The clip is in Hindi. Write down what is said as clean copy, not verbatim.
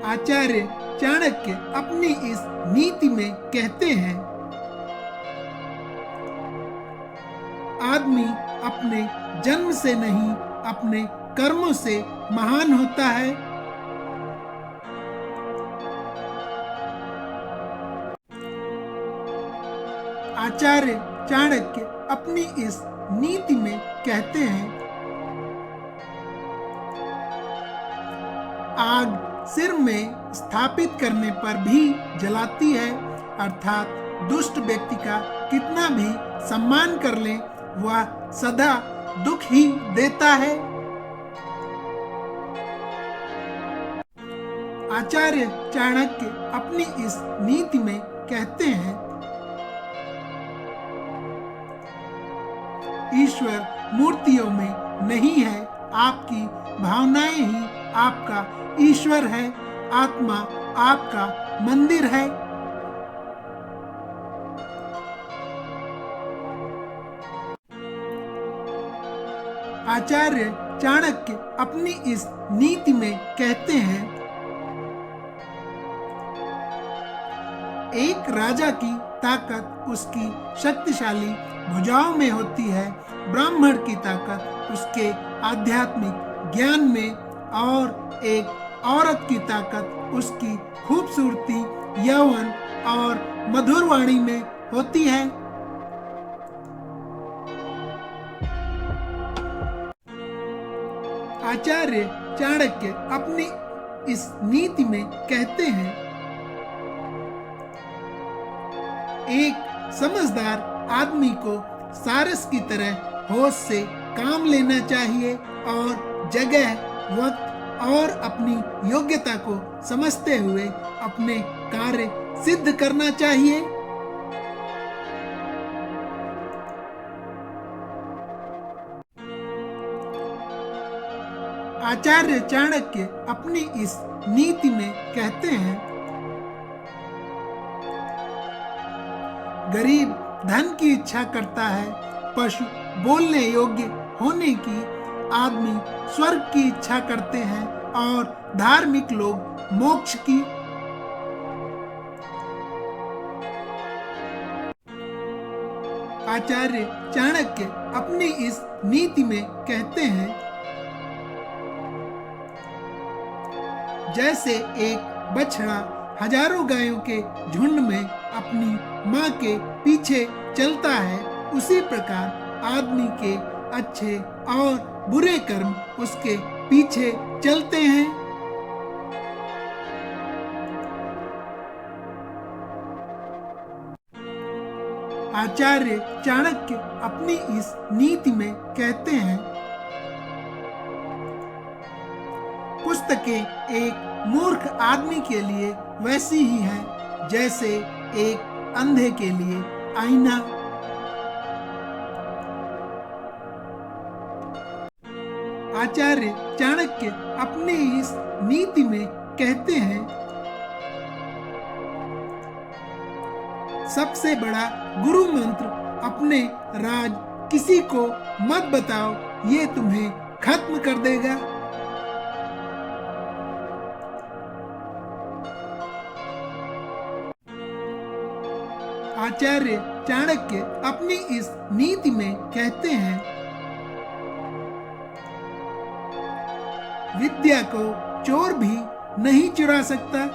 आचार्य चाणक्य अपनी इस नीति में कहते हैं, आदमी अपने जन्म से नहीं अपने कर्मों से महान होता है। आचार्य चाणक्य अपनी इस नीति में कहते हैं, आग सिर में स्थापित करने पर भी जलाती है, अर्थात दुष्ट व्यक्ति का कितना भी सम्मान कर ले वह सदा दुख ही देता है। आचार्य चाणक्य अपनी इस नीति में कहते हैं, ईश्वर मूर्तियों में नहीं है, आपकी भावनाएं ही आपका ईश्वर है, आत्मा आपका मंदिर है। आचार्य चाणक्य अपनी इस नीति में कहते हैं, एक राजा की ताकत उसकी शक्तिशाली भुजाओं में होती है, ब्राह्मण की ताकत उसके आध्यात्मिक ज्ञान में और एक औरत की ताकत उसकी खूबसूरती, यौवन और मधुर वाणी में होती है। आचार्य चाणक्य अपनी इस नीति में कहते हैं, एक समझदार आदमी को सारस की तरह होश से काम लेना चाहिए और जगह, वक्त और अपनी योग्यता को समझते हुए अपने कार्य सिद्ध करना चाहिए। आचार्य चाणक्य अपनी इस नीति में कहते हैं, गरीब धन की इच्छा करता है, पशु बोलने योग्य होने की, आदमी स्वर्ग की इच्छा करते हैं और धार्मिक लोग मोक्ष की। आचार्य चाणक्य अपनी इस नीति में कहते हैं, जैसे एक बछड़ा हजारों गायों के झुंड में अपनी माँ के पीछे चलता है, उसी प्रकार आदमी के अच्छे और बुरे कर्म उसके पीछे चलते हैं। आचार्य चाणक्य अपनी इस नीति में कहते हैं, पुस्तकें एक मूर्ख आदमी के लिए वैसी ही हैं जैसे एक अंधे के लिए आईना। आचार्य चाणक्य अपनी इस नीति में कहते हैं, सबसे बड़ा गुरु मंत्र अपने राज किसी को मत बताओ, ये तुम्हें खत्म कर देगा। आचार्य चाणक्य अपनी इस नीति में कहते हैं, विद्या को चोर भी नहीं चुरा सकता,